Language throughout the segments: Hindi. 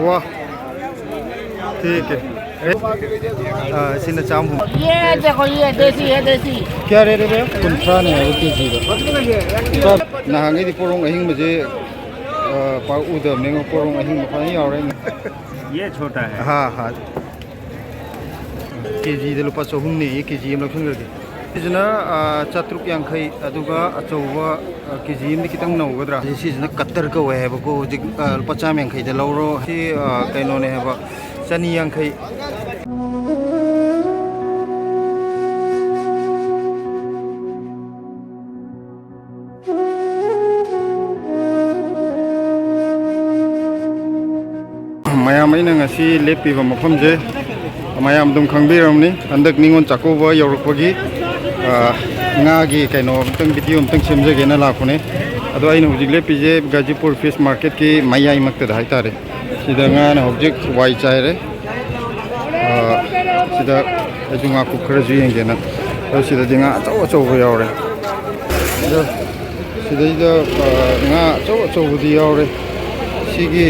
वाह ठीक है सिंह चाम ये देखो ये देसी है देसी क्या रेट है भैया कुंठा ने है के जी का नहांगे दी पोरोंग अहिंग बजे पार उदम ने पोरोंग अहिंग मफानी याव रहे ये छोटा है हाँ हाँ के जी दे लुपा चहुम ने के जी हम लक्षण करके इसना चातुक यांखई अदुगा अचौवा के जी में कितंग नौगद्रा इसना कत्तर का है बको लुपा चाम यांखई दे लौरो सी कैनो ने है बा चनी यांखई मैम असी लेपीब मफमजे मैम दुम खंगबिरमनी हंदक निंगोन चाकोबा यौरकपगी ngaगी कैनो अमतंग वीडियो अमतंग सेमजगेना लाखुने अदो आइना हुजिक लेपीजे गाजीपुर फिश मार्केट की मयाई मक्तदा हाइतारे सिदा ngaना हुजिक वाई चाइरे सिदा अजुंगा कुखरजु येंगेना अदो सिदा जिंगा अचौ अचौबो यावरे अदो सिदा nga अचौ अचौबुदी यावरे सिगी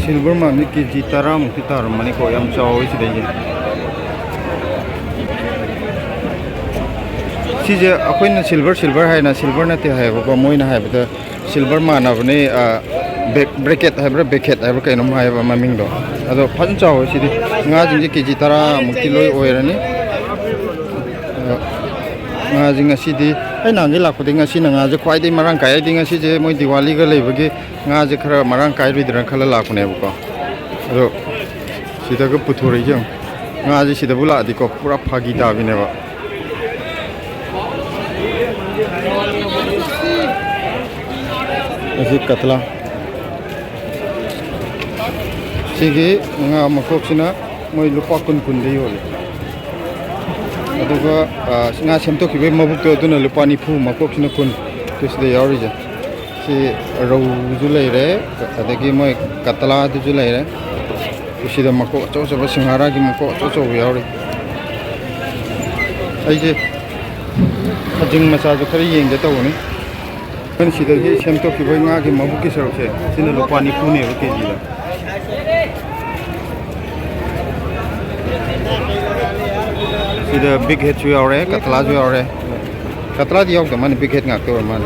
सिल्वर मामि केजी 10 मुक्ति तारमनी को याम चावई सिदे सिजे अखोइन सिल्वर है ना सिल्वर नते है बको मोइना है बता सिल्वर मानबने ब्रेकेट है ब्रा बेकेट है ब्रा कैनो है ममिंग दो अदो फन चावई सिदे nga जिंजे केजी 10 मुक्ति लोय ओइरनी nga jinga sidi ai nangi lakpade nga si nga je khwai dei marang kai dei nga si je moi diwali ga leibagi nga je khara marang kai ri dran khala lakune buko ado sida ga puthori jeng nga je sida bula di ko pura phagi da bine ba asi katla sigi nga makok sina moi lupa kun dei yole अदुगा nga semto kibe mabuk to duna lupani phu makok sina kun tisde yauri ja si rau ju lai re adagi moi katla du ju lai re usida mako cho cho singhara gi mako cho cho yauri ai je ajing masa ju khari yeng ja taw ni kan sida gi semto kibe nga gi mabuk ki sarok se sina lupani phu ne ro ke ji la इधर बिग हेड जो आ रहे हैं कतला जो आ रहे हैं कतला दिया होगा माने बिग हेड ngak तो माने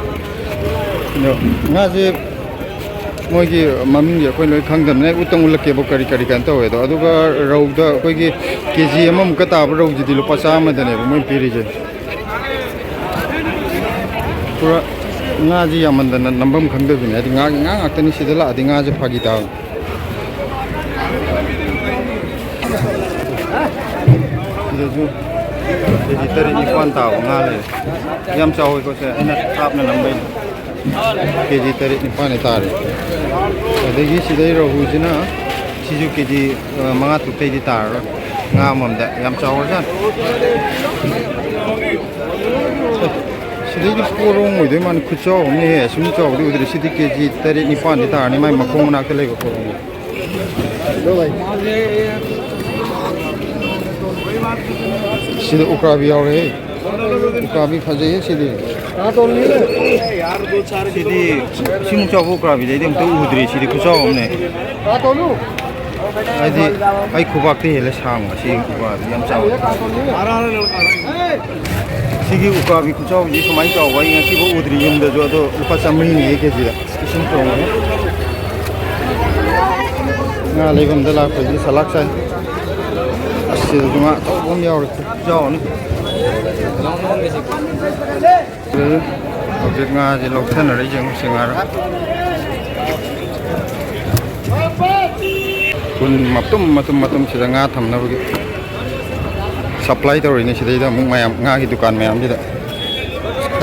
ना जे मोई की मम्मी जे कोई लोग खंगदम ने उतंग उलक के बकरी करी कान तो है तो अदुगा रौद कोई की केजी एम मुक ताब रौद जदि लुपा चाम दने मोई पीरी जे पूरा ना जी यामंदन नंबम खंगदबिने अदि nga ngak सिदला अदि nga जे फागी ता जो vegetarian ikan tahu ngale yam cawi ko se enak tap na nambai vegetarian ikan ni tare adagi sidai rohu jina siju keji manga tu tei di tar nga mom da yam cawi jan sidai di porong oi de man khucho ni he sum chaw di udri sidai keji tari ikan di tar ni mai makong na ke le ko porong do bhai सीधे उकरा भी आ रहे उकरा भी फंसे है सीधे यार दो चार सीधे सिम चाव उकरा भी दे दे तो उधरी सीधे कुछ हमने ऐसे आई खुबाकते है ले शाम सी उकरा भी हम चाव सीधे उकरा भी कुछ ये समाई चाव वही ऐसी वो उधरी हम जो तो ऊपर चमड़ी नहीं है कैसी सिम चाव ना लेकिन दला पे जी सलाक से asih cuma bom jauh jauh ni. Objek ngaji loksan ada jeng singar. Kun matum sedang ngatam na bagi. Supply tu ini sedai dah mung mayam ngaji dukan mayam je dah.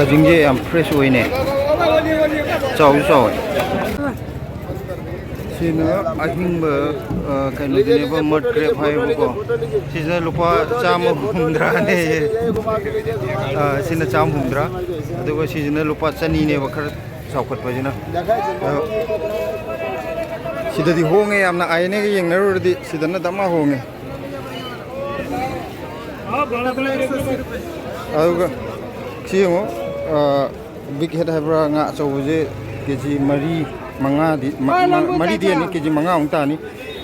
Kajing je yang fresh ini. Jauh. Sini ahing kan ini apa mud crab hai buko. Sini lupa cam humdra ni. Sini cam humdra. Aduh sini lupa cani ni bakar saukut aja na. Sini di honge amna aine ke yang naru di sini na dama honge. Aduh sini mo big head hai bra ngak cawuje keji mari manga di mari dia ni keji manga ong ta ni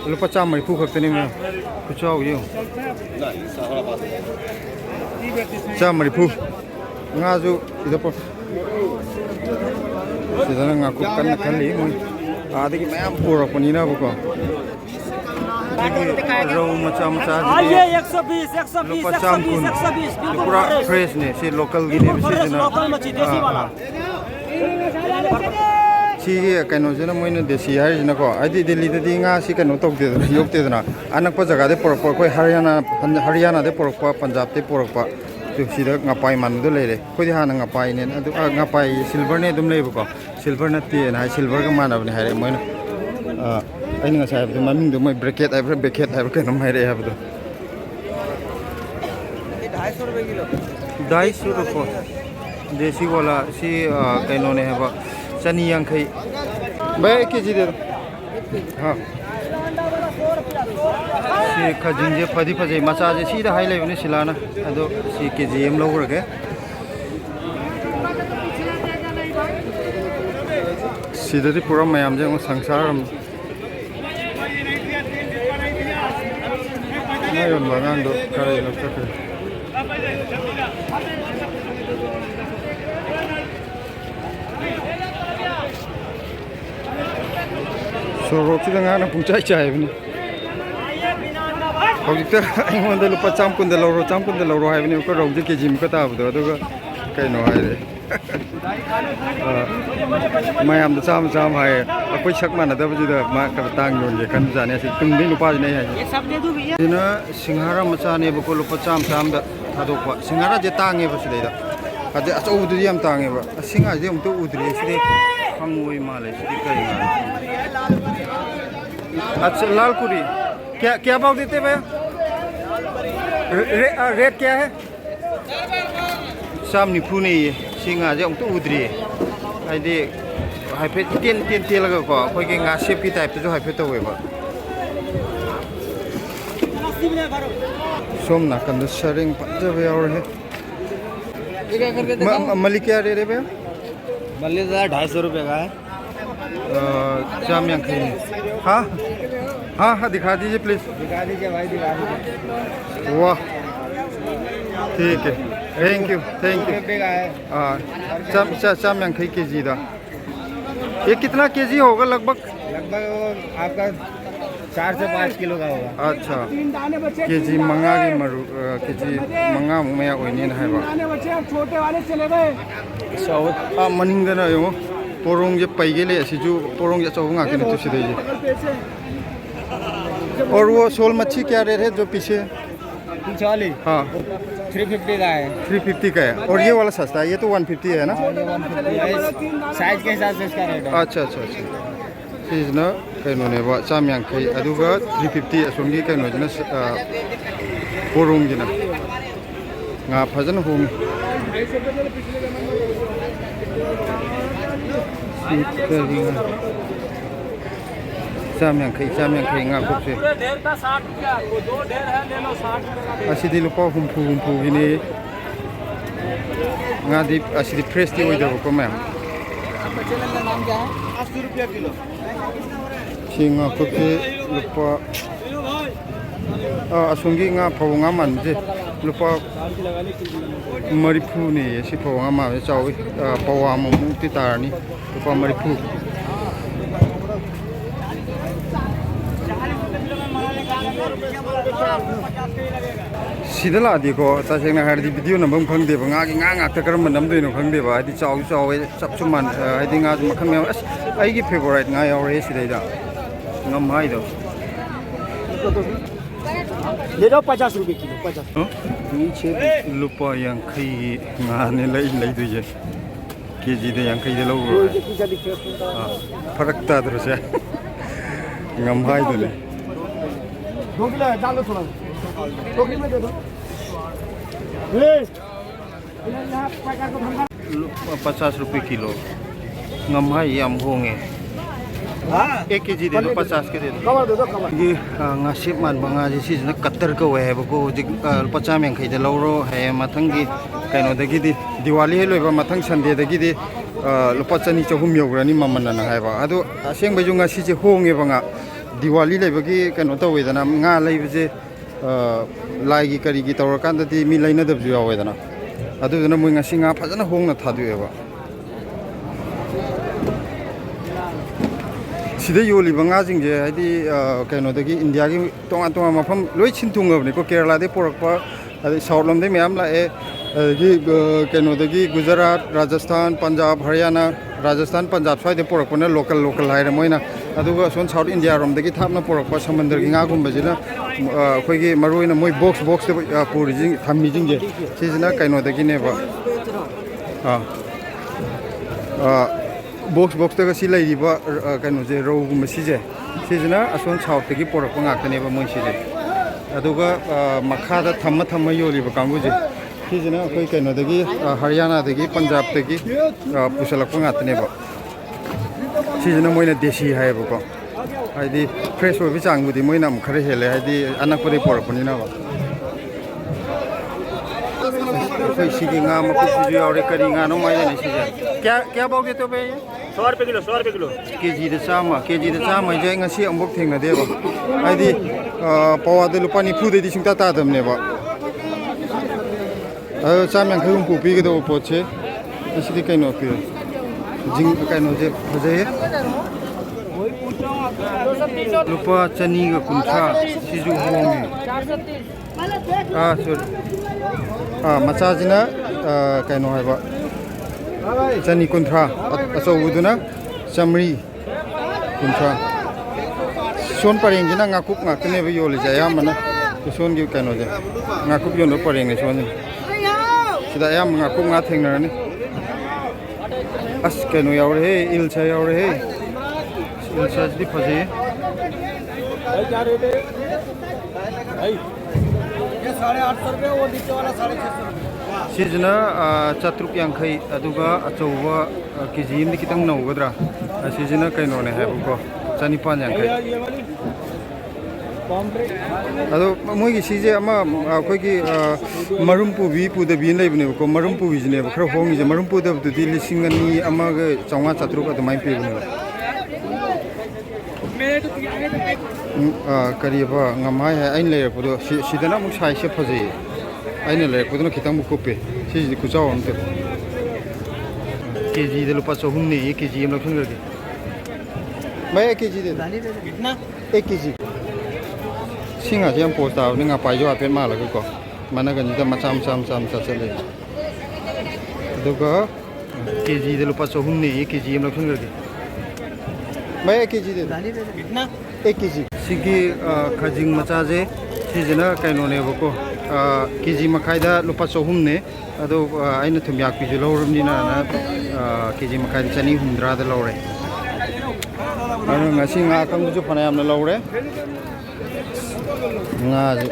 lupa chamari pu khak tani me kuchau yo chamari pu nga ju ida po sida nga ku kan khali mo adagi mayam pura pani na ko rau macha macha ये 120 120 120 120 बिल्कुल पूरा फ्रेश ने से लोकल की ने से ना लोकल मच्छी देसी वाला सी कनो जन मोइन देसी है न को आदि दिल्ली दि nga si कनो तोक दे योग दे ना अनक प जगह दे पोरक कोई हरियाणा दे पोरक पंजाब दे पोरक तो सिदा ngapai man do le le ko di hana ngapai ne adu ngapai silver ne dum le ko silver na ti na silver ka man abne hare moin ai nga sai bu maming do mai bracket ai bracket ai ka nam hai re ha bu 250 रुपए किलो 250 रुपए देसी वाला सी कनो ने है बा चनी यांखई बे केजी दे हां सी खजिन जे फदी फजे मचा जे सी दा हाई लेबने सिलाना अदो सी केजी एम लौरगे सीदरी पूरा मयाम जे संसार नायन बागान दो करे लक्ष्य सोरोची दंगा ना पुंचाई चाय बने हौजिक अइमोंद लुपा चामकुन द लौरो हाय बने को रौजे केजी म कता बदो अदुगा कइनो हाय रे मयाम द चाम हाय अकोइ सक माना द बजि द मा का तांग योन जे कन जाने से तुम नि लुपा ने हाय ये सब दे दो भैया दिना सिंहारा मचा ने बको लुपा चाम द थादोपा सिंहारा जे तांगे बसिदे द अदे अचौ उदि याम तांगे बा सिंहा जे उमतो उद्रि सिदे खंगोय माले सिदे कइ अच्छा लाल पूरी क्या क्या भाव देते भैया रेट क्या है सामने फूने ये सिंगा जे उमतो उद्रि आइदे हाइफे तेल लगा को कोई के nga शेप की टाइप जो हाइफे तो होएबा सोमना कंद सरिंग पंजाब और है मलिक क्या रे भैया मल्ली 250 रुपए का है जाम यांखई हाँ हाँ हाँ दिखा दीजिए प्लीज दिखा दीजिए भाई दिखा दीजिए वाह ठीक है थैंक यू रुपए का है हाँ चाम यांखई के जी दा ये कितना केजी होगा लगभग आपका 4 से 5 किलो का होगा अच्छा केजी मंगा की मरु केजी मंगा मया ओइने ना हैबा छोटे वाले चले गए मनिंग दना यो पोरोंग जे पैगेले सिजु पोरोंग जे चौंगा के तो सिदे जी और वो शोल मच्छी क्या रेट है जो पीछे पीछे वाली हाँ 350 का है 350 का है और ये वाला सस्ता है ये तो 150 है ना साइज के हिसाब से इसका रेट है अच्छा चीज ना कहीं ने वो चाम यांखई अदुगा 350 असोंगी कहीं जना पोरोंग जना nga फजन होम चाम यांखई nga कुछ ढेर का 60 रुपया को दो ढेर है ले लो 60 रुपया असिदी लुपा हुमफु गिने nga di asidi fresh ti oida ko ma'am आपका चैनल का नाम क्या है 80 रुपया kilo singa ko ke lupa asongi nga phawanga man je lupa maripu ne si phawanga ma chawi pawa mu ti tarani lupa maripu sidala di ko ta sengna har di video nambam khang de ba nga ta karam nam de no khang de ba di chaw chap chuman ai di nga makham me ai gi favorite nga yaw re sidai da ngam hai do ले जाओ 50 रुपए किलो 50 नीचे lupa yankhai nga ne lai du je KG दे yankhai de lo फरक ta दर से ngam hai do le 2 kilo है डालो थोड़ा 2 किलो में दे दो 50 रुपए kilo ngam hai yam honge 1 KG दे दो 50 के दे दो कवर दे दो कवर ये ngasip man banga ji si na katter ko we ba ko ji 50 yankhai de loro he mathang gi kaino da gi di diwali he loiba mathang sunday da gi di lupa chani chahum yograni mamana na hai ba ado aseng ba ju ngasi ji honge banga Diwali लेबगी कनो तवेदना nga लेबजे लाइगी करीगी तौरकांददी मी लेनदबजु यावेदना अदुदना मोय ngasi nga फजना होंगना थादुएबा सिदे योलिबा nga जिंगजे हाइदि कनोदगी इंडिया की तोंगा तोंगा मफम लोइ छिनथुंगबनि को केरला दे पोरकपा अदि साउथ लमदे मैम लाए कनोदगी गुजरात राजस्थान पंजाब हरियाणा राजस्थान पंजाब स्वाइदे पोरकपना लोकल हाइरे मोइना अदुगा सोन साउथ इंडिया रोमदगी थापना पोरकपा समंदरगी nga गुंबजिना अखोइगी मरोइना मोइ बॉक्स दे पुरिजिंग थामिजिंगे सिजना कनोदगी नेबा बॉक्स तक सी लेरिबा कनोजे रौगुम सिजे सिजना असोन साउथ तगी पोरकपा ngaktनेबा मोइ सिजे अदुगा मखादा थम योलिबा कांगुजे सिजना अखोइ कनोदगी हरियाणा दगी पंजाब तगी पुसलकपा ngaktनेबा सिजना मोइना देसी हायबको हाइदि फ्रेश ओइबि चांगबुदि मोइना खरे हेले हाइदि अनकपदि पोरकपनिना अखोइ सिगी nga मकुसुजु यावरे करी nga नो माइने सिजे क्या बाउगे तो बे 100 रुपए kilo KG the Chama J ngasi अमबक थेंगना देबा हाइदि पवा दे लुपा निफु दे दिसिंगता तादमनेबा चाम यांखै हुम पुपि गदो पोचे इसिदि कैनो पि जिंग कैनो जे फजे लुपा चनी ग कुंथा सिजु होंगे मचाजिना कैनो हाइबा चनी कुंथा अचौबुदुना चमरी कुंथा सोन परेंगिना ngakup ngaktनेबा योलिजा यामना सोन गी कैनो जे ngakup योनो परेंगे सोन सिदा याम ngakup nga थेंगनारनि अस कैनो यावरे हे इलसा यावरे हे इलसा जि फजे क्या रेट है भाई ये 850 रुपए और नीचे वाला 650 रुपए सिजना चतुर्क यांखै अदुगा अचौबा केजी इमदि कितंग नौगद्रा सिजना कैनोने हायबको 450 यांखै अदो मोइगी सिजे अमा अखोइगी मरुम पुबि पुदबि लेबनेबको मरुम पुबिजनेब खर होंगिजे मरुम पुदबदुदि 2,200 अमागे 450 अदुमाइ पेबनेबा करीबा ngамai है आइन लेरपदो सिदना मुक साइसे फजे आइन लेरपदो खितंग मुकुपे सिजि कुचाव हमते केजी दे लुपा 400 ने 1 केजी हम लखन करके मैं 1 केजी दे कितना 1 केजी सिंगा जे हम पोस्ट आव निंगा पाइजो आपे मा लगको माना गनि द मचाम चले दुगा केजी दे लुपा 400 ने 1 केजी हम लखन करके मैं 1 केजी दे कितना 1 केजी सिगी खजिंग मचाजे सिजना कैनोनेबको केजी मखाइदा लुपा 400 ने अदो आइना थुमयाक पिजु लौरमनिना केजी मखाइदा 250 दा लौरे अनु ngasi nga kangju फनायामना लौरे nga जे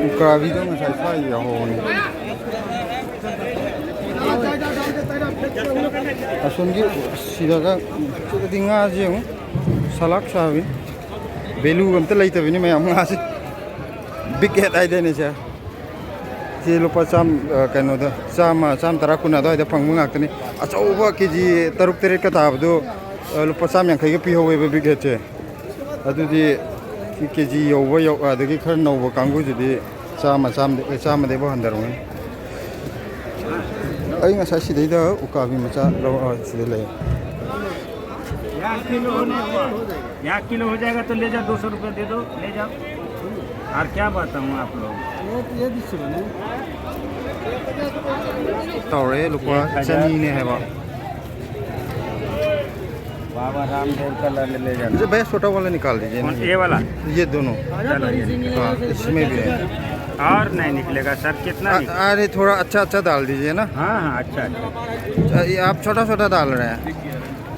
उकाबिदो ngसाइ फाइ याहोनि असोनगी सिदागा सिदि nga जे salak sabi belu amta laitavini mayam nga se big head aidene cha si lupa cham kaino da cham tarakuna da phangmu ngaktani achauba keji 3 ka tabdo lupa cham yang khaiga pi howe big head che adudi keji yowa yo adagi khar nowa kangu jidi cham de ba handaru ai nga sa sidai da ukabi macha ro sidai le यहाँ किलो हो जाएगा तो ले जाओ 200 रुपये दे दो ले जाओ और क्या बताऊँ आप लोग तौरे लुपा चनी ने है बाबा रामदेव का ले जाओ मुझे भैया छोटा वाला निकाल दीजिए ये वाला ये दोनों चलो ये हाँ इसमें भी है और नहीं निकलेगा सर कितना अरे थोड़ा अच्छा डाल दीजिए ना हाँ अच्छा आप छोटा डाल रहे हैं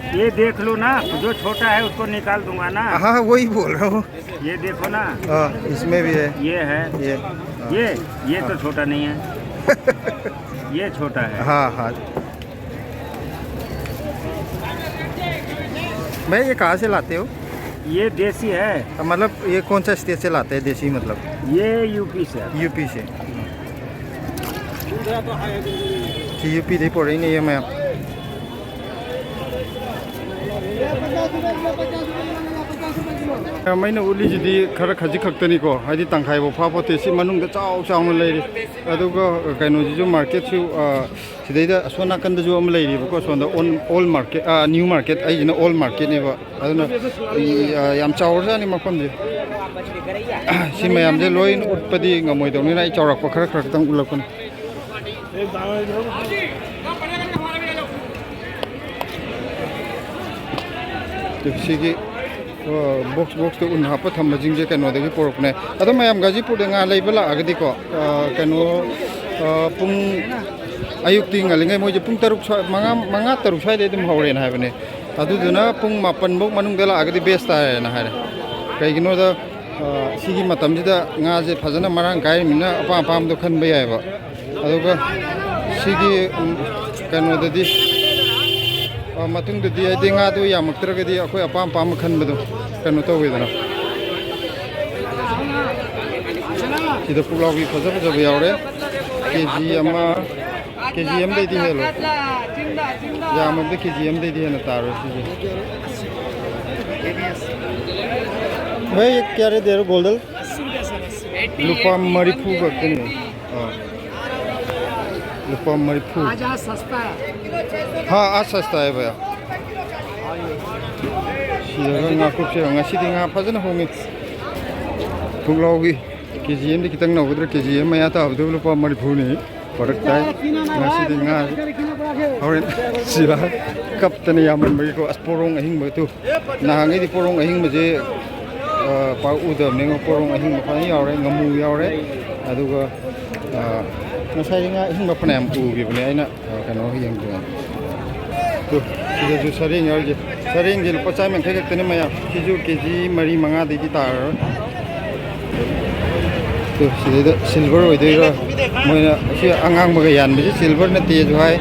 ये देख लो ना जो छोटा है उसको निकाल दूंगा ना हाँ वही बोल रहा हूँ ये देखो ना इसमें भी है ये है ये तो छोटा नहीं है ये छोटा है हाँ भाई ये कहाँ से लाते हो ये देसी है मतलब ये कौन सा स्टेट से लाते हैं देसी मतलब ये यूपी से यूपी दे पड़ रही नहीं है मैं मैंने उलीजी खर खजी खक्तनीको हाइदि तंखाइबो फापोते सि मनुंग चाव चावना लेरि अदुगा कैनोजिजु मार्केट सु सिदैदा असोना कंदजु अम लेरिबको सोंदा ओल मार्केट न्यू मार्केट आइजिना ओल मार्केट नेबा अदुना याम चावरजानि मफमजे सि मयामजे लोइन उत्पदि ngमोइदौनिना I चावरक खर खर तंग उलकन सिगी box to un hapa tham jing je kano de porok ne adom mayam gazipur de nga leibala agadi ko kano pung ayuk ting alingai moi je pung taruk manga taruk sai de dum hore na habane adu duna pung mapan bok manung dela agadi best ta na hare kai gino da sigi matam ji da nga je phajana marang kai mina apa apam do khan bai ba aduga sigi kano de di matung de dia de nga do yamaktra ga di akoi apam pam khan bado kano to wedana ida pulaw bi faza faza bi yaure kgm de di helo ya am de kgm de di na taro si bhai kya re dero goldal lupa maripu ga kene lupa maripu आज सस्ता है हाँ आज सस्ता है भैया सियागा nga kup se nga sidi nga phajana hongi punglogi kgm de kitang naudra kgm maya ta abdu lupa maripu ni parak tai nga sidi nga horen sira kap tane yaman mai ko asporong ahing ba tu na ngai di porong ahing ma je pa udam ne ngo porong ahing ma phani yaure ngamu yaure aduga nasai nga ahing ma phanam u bi bne aina kano hiyang tu tu sida ju saring yaur je saring je lupa chai men khai tane maya kiju kg mari manga de di tar tu sida silver oi de ra moina si angang ma ga yan bi silver na te jo hai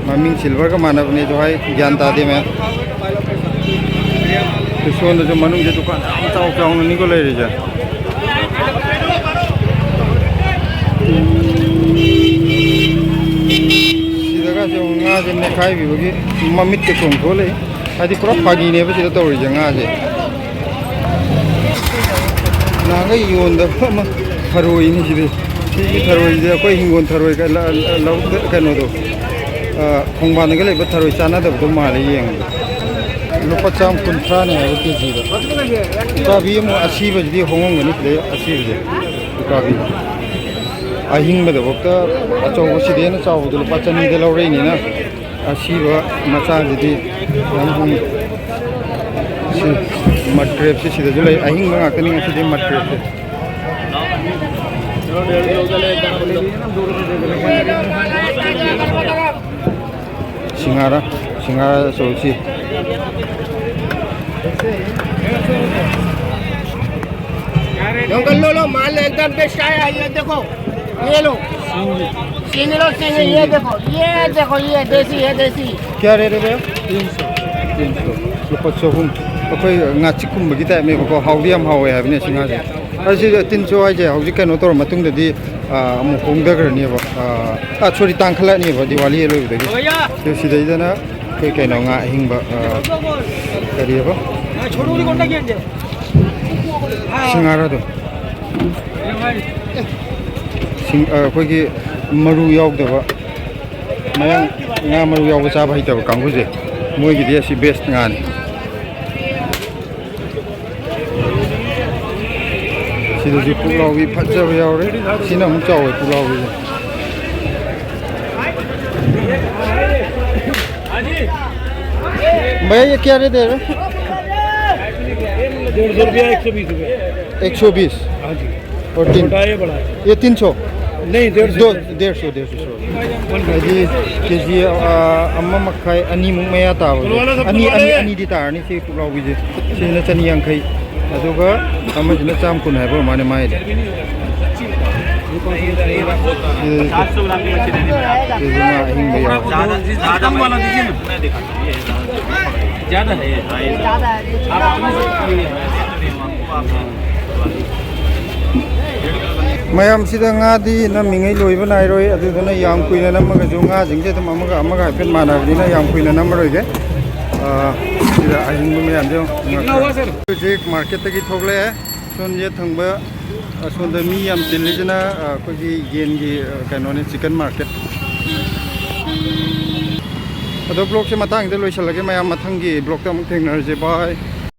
maming silver ka mana bne jo hai gyan ta de me tu son jo manung je dukan chau chau ni ko lai ri ja sidaga jo nga je ne khai bi gi mamit ke kong thole adi pura phagi ne ba sida to ri ja nga je na ga yon da ma tharoi ni ji si tharoi je koi hingon tharoi ka lau ka no do khongban ga le ba tharoi chana da do ma le yeng lupa cham kuntra ne ha ke ji da ka bi mo asi ba ji hongong ni le asi je ka bi ahing ba da bokta achau si de na chau do lupa chani de lau re ni na asi ba ma cha ji di nam hong si matrep si de jule ahing ma ka ni si de matrep Singara solusi uncle लो माल एकदम बेस्ट आया ये देखो ये लो सिंग ये देखो ये देसी है देसी क्या रेट है भैया 300 lupa sohum akoi ngachi kum bagi ta me ko haudiam hawe ha bne singa je asi 300 ai je hauji kano tor matung de di amu hongda gar ni ba chori tang khala ni ba diwali lo de gi si dai dana kai kai no nga hing ba kari ba छोड़ूरी कोणता घेन जे singara do sing koi gi maru yauk da ba mayang nga maru yauk cha ba hita ba kanggu je moi gi dia si best nga ni sida ji pulau wi phaja ba yaure sina mu chaw wi pulau wi भैया ये क्या रेट दे रहे 150 रुपया 120 रुपया 120 हाँ जी और तीन छोटा है बड़ा है ये 300 नहीं 150 जी के जी अम्मा मखाई अनि मुंग मया ता अनि दी तार नि से पुलाव बिजे से न चनी यांखै अदुगा अम्मा जिना चाम कुन है बो माने माय 700 ग्राम की मछली देनी है ज्यादा वाला दीजिए ना मैं दिखा ज्यादा है mayam sida nga di na mingai loiba nai roi adu na yang kuina na ma ga jo nga jing je tam ma ga pen mana ni na yang kuina na ma roi ge ꯁꯤꯗ ꯑꯍꯤꯡꯕ ꯃꯌꯥꯝꯁꯦ कितना हुआ सर ꯍꯧꯖꯤꯛ ꯃꯥꯔꯀꯦꯠꯇꯒꯤ ꯊꯣꯛꯂꯛꯑꯦ ꯁꯣꯝꯁꯦ ꯊꯪꯕ ꯑꯁꯣꯝꯗ ꯃꯤ ꯌꯥꯝ ꯆꯤꯜꯂꯤꯁꯤꯅ ꯑꯩꯈꯣꯏꯒꯤ ꯌꯦꯟꯒꯤ ꯀꯩꯅꯣꯅꯤ ꯆꯤꯀꯟ ꯃꯥꯔꯀꯦꯠ ꯑꯗꯣ ꯕ꯭ꯂꯣꯛꯁꯦ ꯃꯇꯥꯡꯁꯤꯗ ꯂꯣꯏꯁꯤꯜꯂꯒꯦ ꯃꯌꯥꯝ ꯃꯊꯪꯒꯤ ꯕ꯭ꯂꯣꯛꯇ ꯑꯃꯨꯛ ꯊꯦꯡꯅꯔꯁꯦ ꯕꯥꯏ